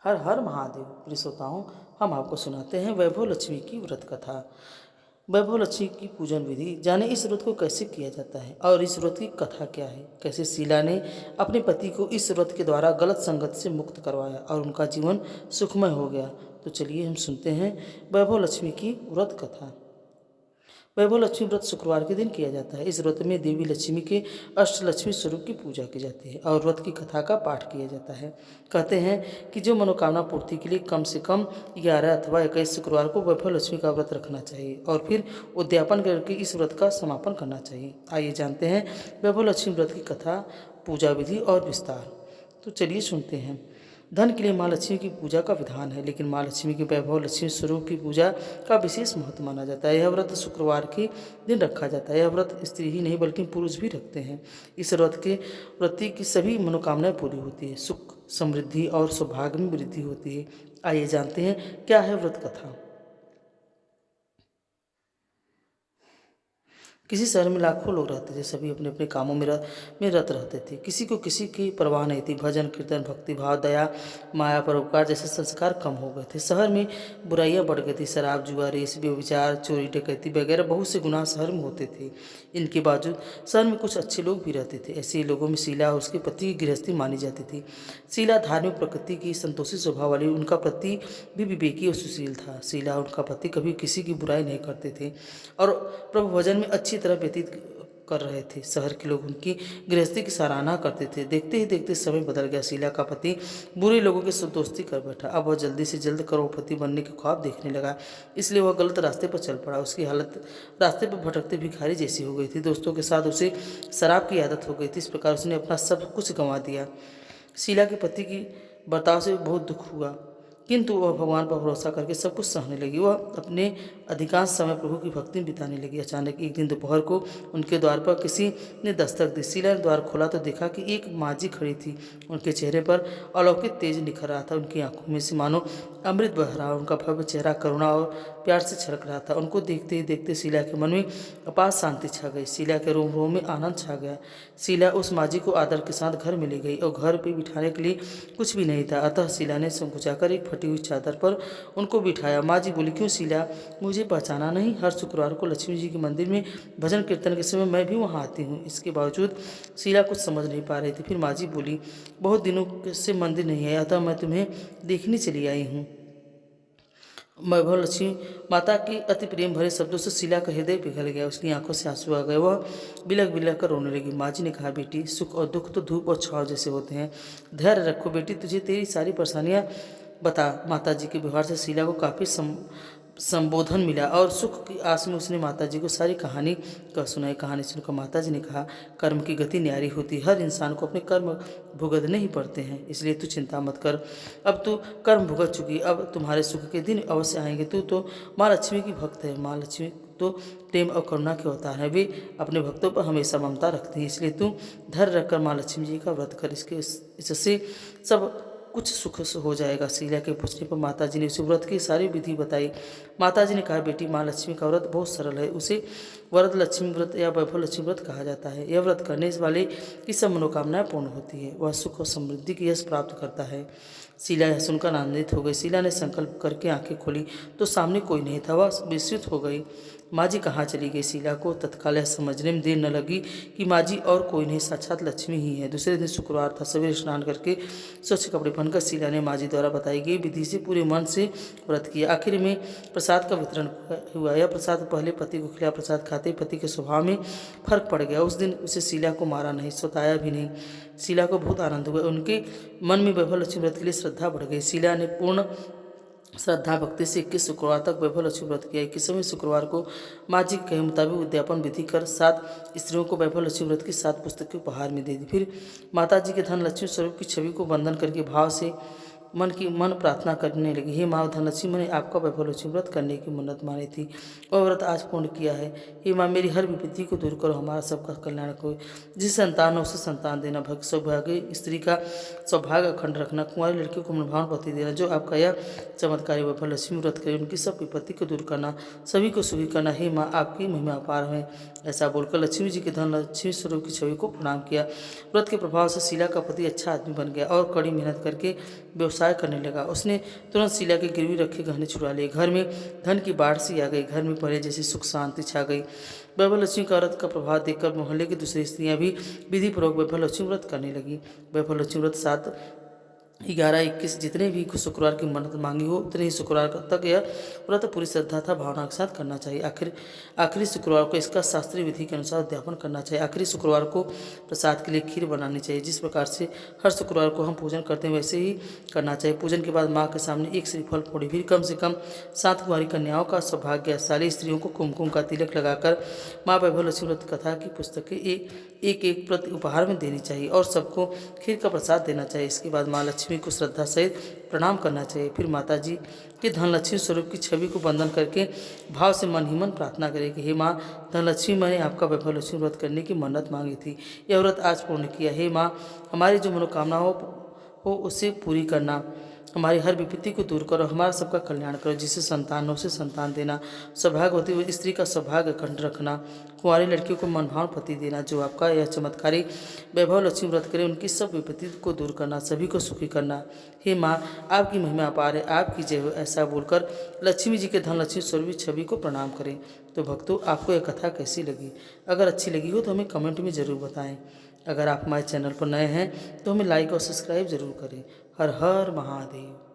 हर हर महादेव। प्रिय श्रोताओं, हम आपको सुनाते हैं वैभव लक्ष्मी की व्रत कथा। वैभव लक्ष्मी की पूजन विधि जाने इस व्रत को कैसे किया जाता है और इस व्रत की कथा क्या है। कैसे शीला ने अपने पति को इस व्रत के द्वारा गलत संगत से मुक्त करवाया और उनका जीवन सुखमय हो गया। तो चलिए हम सुनते हैं वैभव लक्ष्मी की व्रत कथा। वैभव लक्ष्मी व्रत शुक्रवार के दिन किया जाता है। इस व्रत में देवी लक्ष्मी के अष्टलक्ष्मी स्वरूप की पूजा की जाती है और व्रत की कथा का पाठ किया जाता है। कहते हैं कि जो मनोकामना पूर्ति के लिए कम से कम 11 अथवा 21 शुक्रवार को वैभव लक्ष्मी का व्रत रखना चाहिए और फिर उद्यापन करके इस व्रत का समापन करना चाहिए। आइए जानते हैं वैभव लक्ष्मी व्रत की कथा, पूजा विधि और विस्तार। तो चलिए सुनते हैं। धन के लिए माँ लक्ष्मी की पूजा का विधान है, लेकिन माँ लक्ष्मी के वैभव लक्ष्मी स्वरूप की पूजा का विशेष महत्व माना जाता है। यह व्रत शुक्रवार के दिन रखा जाता है। यह व्रत स्त्री ही नहीं बल्कि पुरुष भी रखते हैं। इस व्रत की सभी मनोकामनाएं पूरी होती है, सुख समृद्धि और सौभाग्य में वृद्धि होती है। आइए जानते हैं क्या है व्रत कथा। किसी शहर में लाखों लोग रहते थे। सभी अपने अपने कामों में रत रहते थे। किसी को किसी की परवाह नहीं थी। भजन कीर्तन, भक्ति भाव, दया, माया, परोपकार जैसे संस्कार कम हो गए थे। शहर में बुराइयां बढ़ गई थी। शराब, जुआ, रेस, व्यभिचार, चोरी, डकैती वगैरह बहुत से गुनाह शहर में होते थे। इनके बावजूद शहर में कुछ अच्छे लोग भी रहते थे। ऐसे लोगों में शीला और उसके पति की गृहस्थी मानी जाती थी। शीला धार्मिक प्रकृति की, संतोषी स्वभाव वाली, उनका पति भी विवेकी और सुशील था। शीला और उनका पति कभी किसी की बुराई नहीं करते थे और प्रभु भजन में अच्छी तरह व्यतीत कर रहे थे। शहर के लोग उनकी गृहस्थी की सराहना करते थे। देखते ही देखते समय बदल गया। शीला का पति बुरे लोगों के साथ दोस्ती कर बैठा। अब वह जल्दी से जल्द करोड़पति बनने के ख्वाब देखने लगा, इसलिए वह गलत रास्ते पर चल पड़ा। उसकी हालत रास्ते पर भटकते भिखारी जैसी हो गई थी। दोस्तों के साथ उसे शराब की आदत हो गई थी। इस प्रकार उसने अपना सब कुछ गंवा दिया। शीला के पति की बर्ताव से बहुत दुख हुआ, किंतु वह भगवान पर भरोसा करके सब कुछ सहने लगी। वह अपने अधिकांश समय प्रभु की भक्ति में बिताने लगी। अचानक एक दिन दोपहर को उनके द्वार पर किसी ने दस्तक दी। शीला ने द्वार खोला तो देखा कि एक माँझी खड़ी थी। उनके चेहरे पर अलौकिक तेज निखर रहा था। उनकी आंखों में से मानो अमृत बह रहा। उनका भव्य चेहरा करुणा और प्यार से छलक रहा था। उनको देखते ही देखते शीला के मन में अपार शांति छा गई। शीला के रोम रोम में आनंद छा गया। शीला उस माँझी को आदर के साथ घर में ले गई और घर पर बिठाने के लिए कुछ भी नहीं था। अतः शीला ने संकुचाकर एक फटी हुई चादर पर उनको बिठाया। माँ जी बोली, क्यों शीला, मुझे पहचाना नहीं? हर शुक्रवार को लक्ष्मी जी के मंदिर में भजन कीर्तन के समय मैं भी वहाँ आती हूँ। इसके बावजूद शीला कुछ समझ नहीं पा रही थी। फिर माँ जी बोली, बहुत दिनों से मंदिर नहीं आया, अतः मैं तुम्हें देखने चली आई हूँ। वैभव लक्ष्मी माता की अति प्रेम भरे शब्दों से शीला का हृदय पिघल गया। उसकी आंखों से आंसू आ गए। वह बिलख बिलख कर रोने लगी। माँ जी ने कहा, बेटी, सुख और दुख तो धूप और छाँव जैसे होते हैं। धैर्य रखो बेटी, तुझे तेरी सारी परेशानियाँ बता। माता जी के व्यवहार से शीला को काफ़ी संबोधन मिला और सुख की आस में उसने माता जी को सारी कहानी कह सुनाई। कहानी सुनकर माता जी ने कहा, कर्म की गति न्यारी होती। हर इंसान को अपने कर्म भुगतने ही पड़ते हैं, इसलिए तू चिंता मत कर। अब तू कर्म भुगत चुकी, अब तुम्हारे सुख के दिन अवश्य आएंगे। तू तो माँ लक्ष्मी की भक्त है। माँ लक्ष्मी तो प्रेम और करुणा के अवतार है। वे अपने भक्तों पर हमेशा ममता रखती हैं, इसलिए तू धैर्य रखकर माँ लक्ष्मी जी का व्रत कर। इससे सब कुछ सुख हो जाएगा। शीला के पूछने पर माता जी ने उसे व्रत की सारी विधि बताई। माता जी ने कहा, बेटी, माँ लक्ष्मी का व्रत बहुत सरल है। उसे वरद लक्ष्मी व्रत या वैभव लक्ष्मी व्रत कहा जाता है। यह व्रत करने वाले की सब मनोकामनाएं पूर्ण होती है। वह सुख और समृद्धि की यश प्राप्त करता है। शीला यह सुनकर आनंदित हो गई। शीला ने संकल्प करके आंखें खोली तो सामने कोई नहीं था। वह विस्मित हो गई। माँ जी कहाँ चली गई? शीला को तत्काल यह समझने में देर न लगी कि माँ जी और कोई नहीं, साक्षात लक्ष्मी ही है। दूसरे दिन शुक्रवार था। सवेरे स्नान करके स्वच्छ कपड़े पहनकर शीला ने माँ जी द्वारा बताई गई विधि से पूरे मन से व्रत किया। आखिर में प्रसाद का वितरण हुआ। यह प्रसाद पहले पति को खिलाया। प्रसाद खाते ही पति के स्वभाव में फर्क पड़ गया। उस दिन उसे शीला को मारा नहीं, सताया भी नहीं। शीला को बहुत आनंद हुआ। उनके मन में वैभव लक्ष्मी व्रत के लिए श्रद्धा बढ़ गई। शीला ने पूर्ण श्रद्धा भक्ति से 21 शुक्रवार तक वैभव लक्ष्मी व्रत किया। 21वें शुक्रवार को माँ जी के कहे मुताबिक उद्यापन विधि कर 7 स्त्रियों को वैभव लक्ष्मी व्रत की 7 पुस्तकें उपहार में दे दी। फिर माता जी के धन लक्ष्मी स्वरूप की छवि को वंदन करके भाव से मन प्रार्थना करने लगी, हे माँ धनलक्ष्मी, मैंने आपका वैभव लक्ष्मी व्रत करने की मन्नत मानी थी और व्रत आज पूर्ण किया है। हे माँ, मेरी हर विपत्ति को दूर करो, हमारा सबका कल्याण करो। जिस संतान हो उसे संतान देना, भक्त सौभाग्य स्त्री का सौभाग्य अखंड रखना, कुंवारी लड़की को मनभावन पति देना। जो आपका यह चमत्कारी वैभव लक्ष्मी व्रत करे उनकी सब विपत्ति को दूर करना, सभी को सुखी करना। हे माँ, आपकी महिमा अपार है। ऐसा बोलकर लक्ष्मी जी के धन लक्ष्मी स्वरूप की छवि को प्रणाम किया। व्रत के प्रभाव से शीला का पति अच्छा आदमी बन गया और कड़ी मेहनत करके व्यवसाय व्यवसाय करने लगा। उसने तुरंत शीला के गिरवी रखे गहने छुड़ा लिए। घर में धन की बाढ़ सी आ गई। घर में पहले जैसी सुख शांति छा गई। वैभव लक्ष्मी का व्रत का प्रभाव देखकर मोहल्ले की दूसरी स्त्रियां भी विधि पूर्वक वैभव लक्ष्मी व्रत करने लगी। वैभव लक्ष्मी व्रत 7, 11, 21 जितने भी शुक्रवार की मन्नत मांगी हो उतने ही शुक्रवार तक यह व्रत पूरी श्रद्धा तथा भावना के साथ करना चाहिए। आखिरी शुक्रवार को इसका शास्त्रीय विधि के अनुसार उद्यापन करना चाहिए। आखिरी शुक्रवार को प्रसाद के लिए खीर बनानी चाहिए। जिस प्रकार से हर शुक्रवार को हम पूजन करते हैं वैसे ही करना चाहिए। पूजन के बाद माँ के सामने एक श्रीफल फोड़ी, फिर कम से कम 7 कुंवारी कन्याओं का सौभाग्यशाली स्त्रियों को कुमकुम का तिलक लगाकर माँ वैभव लक्ष्मी व्रत कथा की पुस्तकें एक प्रति उपहार में देनी चाहिए और सबको खीर का प्रसाद देना चाहिए। इसके बाद माँ लक्ष्मी को श्रद्धा सहित प्रणाम करना चाहिए। फिर माता जी के धनलक्ष्मी स्वरूप की छवि को वंदन करके भाव से मन ही मन प्रार्थना करें कि हे माँ धनलक्ष्मी, मैंने आपका वैभव लक्ष्मी व्रत करने की मन्नत मांगी थी, यह व्रत आज पूर्ण किया। हे माँ, हमारी जो मनोकामना हो उसे पूरी करना, हमारी हर विपत्ति को दूर करो, हमारा सबका कल्याण करो। जिसे संतान हो उसे संतान देना, सौभाग्यवती हुई स्त्री का सौभाग्य अखंड रखना, कुंवारी लड़कियों को मनभावन पति देना। जो आपका यह चमत्कारी वैभव लक्ष्मी व्रत करे उनकी सब विपत्ति को दूर करना, सभी को सुखी करना। हे माँ, आपकी महिमा अपार है, आपकी जय हो। ऐसा बोलकर लक्ष्मी जी के धन लक्ष्मी स्वरूप छवि को प्रणाम करें। तो भक्तों, आपको यह कथा कैसी लगी? अगर अच्छी लगी हो तो हमें कमेंट में ज़रूर बताएं। अगर आप हमारे चैनल पर नए हैं तो हमें लाइक और सब्सक्राइब जरूर करें। हर हर महादेव।